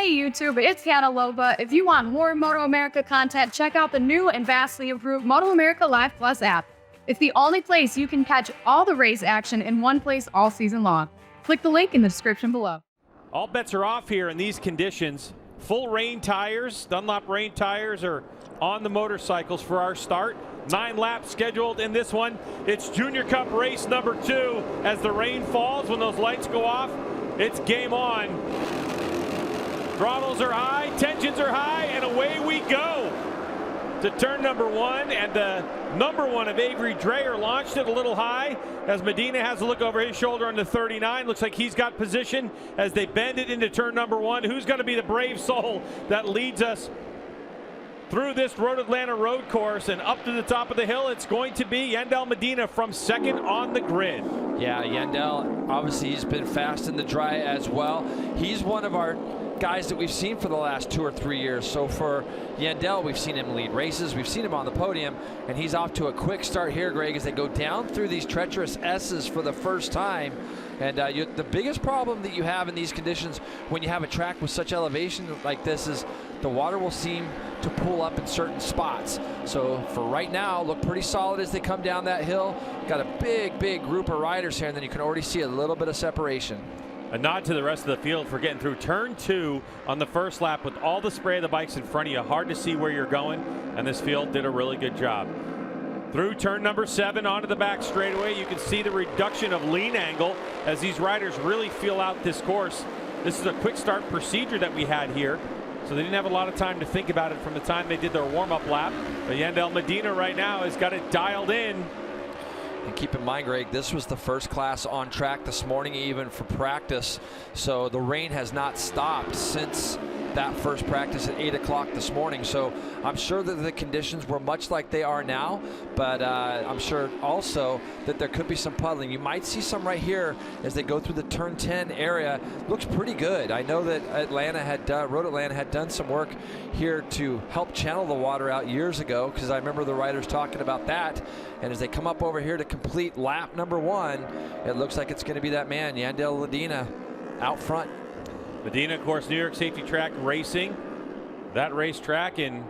Hey YouTube, it's Hannah Loba. If you want more MotoAmerica content, check out the new and vastly improved MotoAmerica Live Plus app. It's the only place you can catch all the race action in one place all season long. Click the link in the description below. All bets are off here in these conditions. Full rain tires, Dunlop rain tires are on the motorcycles for our start. 9 laps scheduled in this one. It's Junior Cup race number 2. As the rain falls, when those lights go off, it's game on. Throttles are high, tensions are high, and away we go to turn number 1. And the number 1 of Avery Dreyer launched it a little high as Medina has a look over his shoulder on the 39. Looks like he's got position as they bend it into turn number 1. Who's going to be the brave soul that leads us through this Road Atlanta road course and up to the top of the hill? It's going to be Yandel Medina from second on the grid. Yeah, Yandel, obviously he's been fast in the dry as well. He's one of our guys that we've seen for the last 2 or 3 years. So for Yandel, we've seen him lead races, we've seen him on the podium, and he's off to a quick start here, Greg, as they go down through these treacherous S's for the first time. And the biggest problem that you have in these conditions when you have a track with such elevation like this is the water will seem to pool up in certain spots. So for right now, look pretty solid as they come down that hill. Got a big group of riders here, and then you can already see a little bit of separation. A nod to the rest of the field for getting through turn 2 on the first lap with all the spray of the bikes in front of you. Hard to see where you're going, and this field did a really good job. Through turn number 7 onto the back straightaway, you can see the reduction of lean angle as these riders really feel out this course. This is a quick start procedure that we had here, so they didn't have a lot of time to think about it from the time they did their warm-up lap. But Yandel Medina right now has got it dialed in. And keep in mind, Greg, this was the first class on track this morning, even for practice. So the rain has not stopped since that first practice at 8 o'clock this morning. So I'm sure that the conditions were much like they are now, but I'm sure also that there could be some puddling. You might see some right here as they go through the turn 10 area. Looks pretty good. I know that Road Atlanta had done some work here to help channel the water out years ago, because I remember the riders talking about that. And as they come up over here to complete lap number 1, it looks like it's going to be that man, Yandel Medina, out front. Medina, of course, New York Safety Track Racing. That racetrack in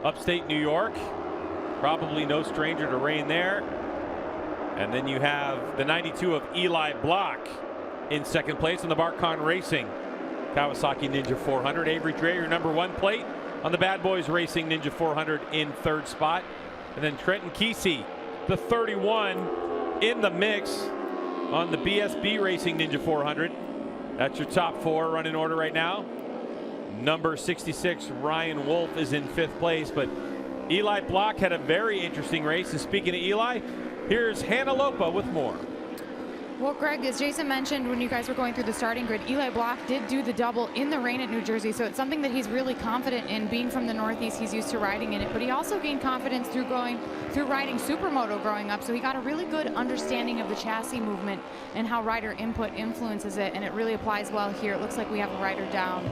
upstate New York. Probably no stranger to rain there. And then you have the 92 of Eli Block in second place on the Barcon Racing Kawasaki Ninja 400. Avery Dreyer, number 1 plate on the Bad Boys Racing Ninja 400 in third spot. And then Trenton Kesey, the 31, in the mix on the BSB Racing Ninja 400. That's your top 4 running order right now. Number 66, Ryan Wolf, is in 5th place, but Eli Block had a very interesting race. And speaking of Eli, here's Hannah Lopa with more. Well, Greg, as Jason mentioned when you guys were going through the starting grid, Eli Block did do the double in the rain at New Jersey, so it's something that he's really confident in. Being from the Northeast, he's used to riding in it, but he also gained confidence through riding Supermoto growing up, so he got a really good understanding of the chassis movement and how rider input influences it, and it really applies well here. It looks like we have a rider down.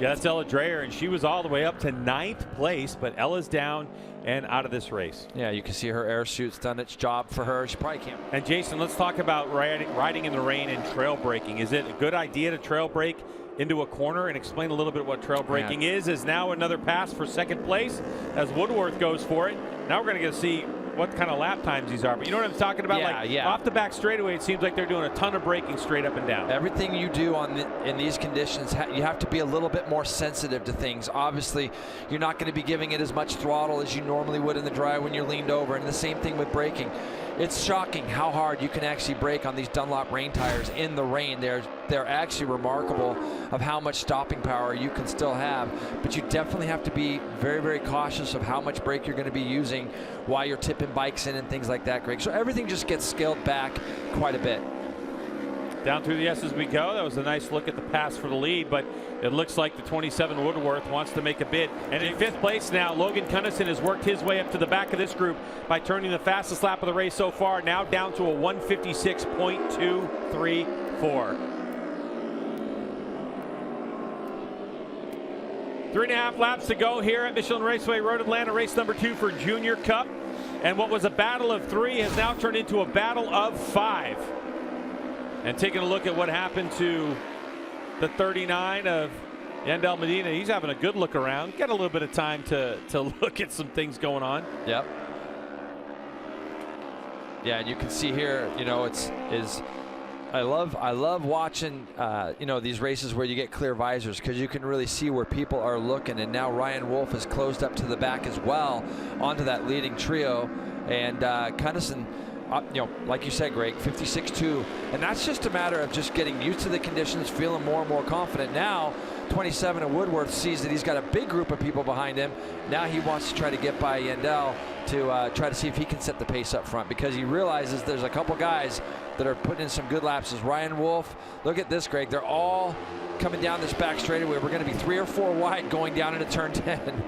Yeah, that's Ella Dreyer, and she was all the way up to 9th place, but Ella's down and out of this race. Yeah, you can see her air suit's done its job for her. She probably can't. And Jason, let's talk about riding in the rain and trail braking. Is it a good idea to trail brake into a corner, and explain a little bit what trail braking is? As now another pass for second place as Woodworth goes for it. Now we're going to get to see what kind of lap times these are. But you know what I'm talking about? Off the back straightaway, it seems like they're doing a ton of braking straight up and down. Everything you do in these conditions, you have to be a little bit more sensitive to things. Obviously, you're not going to be giving it as much throttle as you normally would in the dry when you're leaned over. And the same thing with braking. It's shocking how hard you can actually brake on these Dunlop rain tires in the rain. They're actually remarkable of how much stopping power you can still have. But you definitely have to be very cautious of how much brake you're going to be using while you're tipping bikes in and things like that, Greg. So everything just gets scaled back quite a bit. Down through the S as we go. That was a nice look at the pass for the lead, but it looks like the 27 Woodworth wants to make a bid. And in 5th place now, Logan Cunnison has worked his way up to the back of this group by turning the fastest lap of the race so far, now down to a 156.234. 3.5 laps to go here at Michelin Raceway Road Atlanta, race number 2 for Junior Cup. And what was a battle of 3 has now turned into a battle of 5. And taking a look at what happened to the 39 of Yandel Medina, he's having a good look around. Get a little bit of time to look at some things going on. Yep. Yeah, and you can see here, you know, I love watching, you know, these races where you get clear visors, because you can really see where people are looking. And now Ryan Wolf has closed up to the back as well onto that leading trio. And Cunnison, you know, like you said, Greg, 56.2. And that's just a matter of just getting used to the conditions, feeling more and more confident. Now, 27 at Woodworth sees that he's got a big group of people behind him. Now he wants to try to get by Yandel to try to see if he can set the pace up front, because he realizes there's a couple guys that are putting in some good laps. As Ryan Wolf, look at this, Greg. They're all coming down this back straightaway. We're going to be 3 or 4 wide going down into turn 10.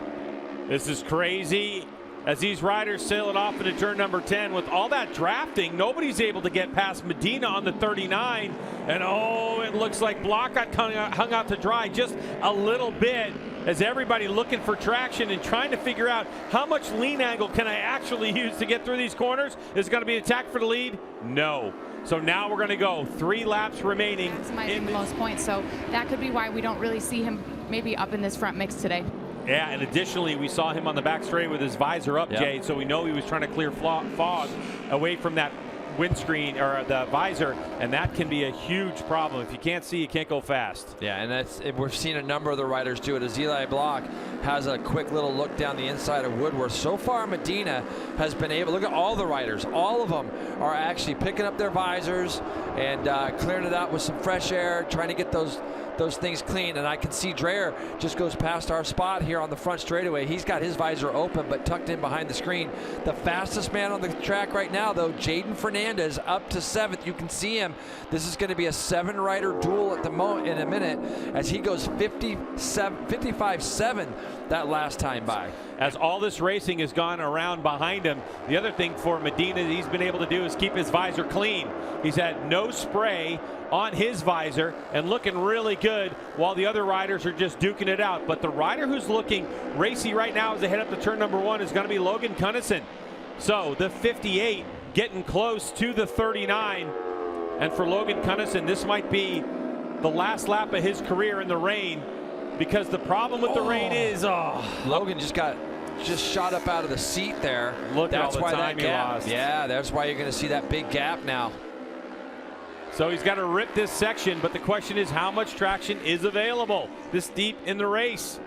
This is crazy. As these riders sail it off into turn number 10, with all that drafting, nobody's able to get past Medina on the 39. And oh, it looks like Block got hung out to dry just a little bit, as everybody looking for traction and trying to figure out how much lean angle can I actually use to get through these corners. Is it going to be an attack for the lead? No. So now we're going to go 3 laps remaining. Maximizing the most points, so that could be why we don't really see him maybe up in this front mix today. Yeah, and additionally, we saw him on the back straight with his visor up, yep. Jay, so we know he was trying to clear fog away from that windscreen or the visor, and that can be a huge problem. If you can't see, you can't go fast. Yeah, and we've seen a number of the riders do it, as Eli Block has a quick little look down the inside of Woodworth. So far, Medina has been able, look at all the riders, all of them are actually picking up their visors and clearing it out with some fresh air, trying to get those things clean. And I can see Dreyer just goes past our spot here on the front straightaway. He's got his visor open but tucked in behind the screen. The fastest man on the track right now, though, Jaden Fernandez, up to 7th. You can see him. This is going to be a 7-rider duel at the moment in a minute, as he goes 55.7 that last time by. As all this racing has gone around behind him, the other thing for Medina that he's been able to do is keep his visor clean. He's had no spray on his visor and looking really good, while the other riders are just duking it out. But the rider who's looking racy right now as they head up to turn number 1 is going to be Logan Cunnison. So the 58 getting close to the 39. And for Logan Cunnison, this might be the last lap of his career in the rain, because the problem with the rain is, Logan just shot up out of the seat there. Look at all that's the why time that he gap. lost. Yeah, that's why you're going to see that big gap now. So he's got to rip this section, but the question is how much traction is available this deep in the race.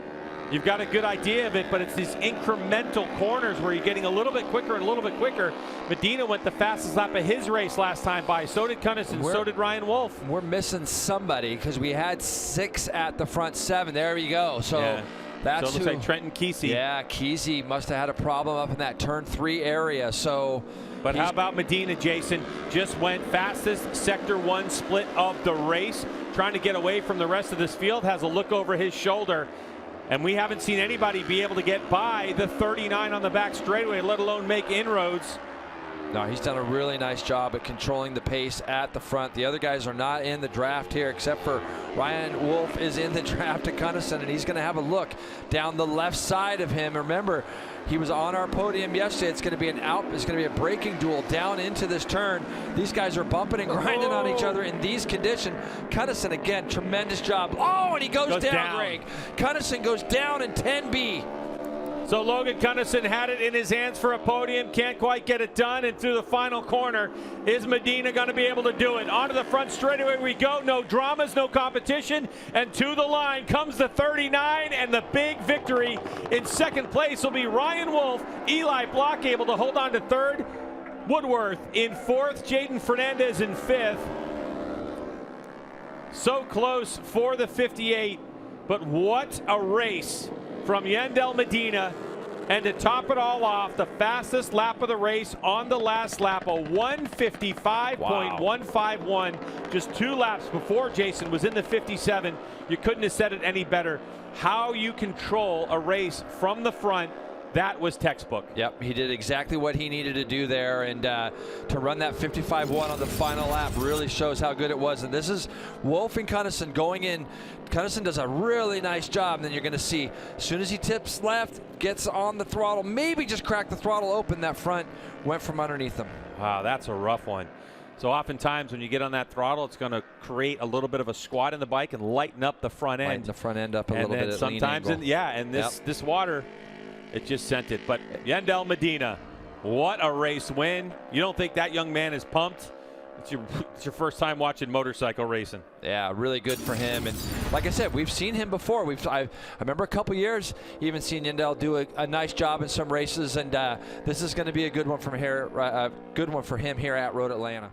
You've got a good idea of it, but it's these incremental corners where you're getting a little bit quicker and a little bit quicker. Medina went the fastest lap of his race last time by. So did Cunnison, so did Ryan Wolf. We're missing somebody, because we had 6 at the front 7. There we go. So yeah. that's so it looks like Trenton Kesey. Yeah, Kesey must have had a problem up in that turn 3 area. So, but how about Medina, Jason? Just went fastest sector 1 split of the race, trying to get away from the rest of this field, has a look over his shoulder. And we haven't seen anybody be able to get by the 39 on the back straightaway, let alone make inroads. No, he's done a really nice job at controlling the pace at the front. The other guys are not in the draft here, except for Ryan Wolf is in the draft at Cunnison, and he's going to have a look down the left side of him. Remember, he was on our podium yesterday. It's going to be it's going to be a braking duel down into this turn. These guys are bumping and grinding on each other in these conditions. Cunnison, again, tremendous job. Oh, and he goes down, Greg. Cunnison goes down in 10B. So Logan Cunnison had it in his hands for a podium, can't quite get it done, and through the final corner, is Medina going to be able to do it? Onto the front straightaway we go, no dramas, no competition, and to the line comes the 39, and the big victory in second place will be Ryan Wolf. Eli Block able to hold on to 3rd, Woodworth in 4th, Jaden Fernandez in 5th. So close for the 58, but what a race from Yandel Medina. And to top it all off, the fastest lap of the race on the last lap, a 1:55.151. Just 2 laps before Jason was in the 57. You couldn't have said it any better. How you control a race from the front, that was textbook. Yep, he did exactly what he needed to do there, and to run that 55.1 on the final lap really shows how good it was. And this is Wolf and Cunnison going in. Cunnison does a really nice job, and then you're going to see as soon as he tips left, gets on the throttle, maybe just crack the throttle open, that front went from underneath him. Wow, that's a rough one. So oftentimes when you get on that throttle, it's going to create a little bit of a squat in the bike and lighten up the front end. Lighten the front end up a and little then bit. Sometimes, this water, it just sent it. But Yandel Medina, what a race win. You don't think that young man is pumped? It's your first time watching motorcycle racing. Yeah, really good for him. And like I said, we've seen him before. I remember a couple years, even seen Yandel do a nice job in some races. And this is going to be a good one from here, good one for him here at Road Atlanta.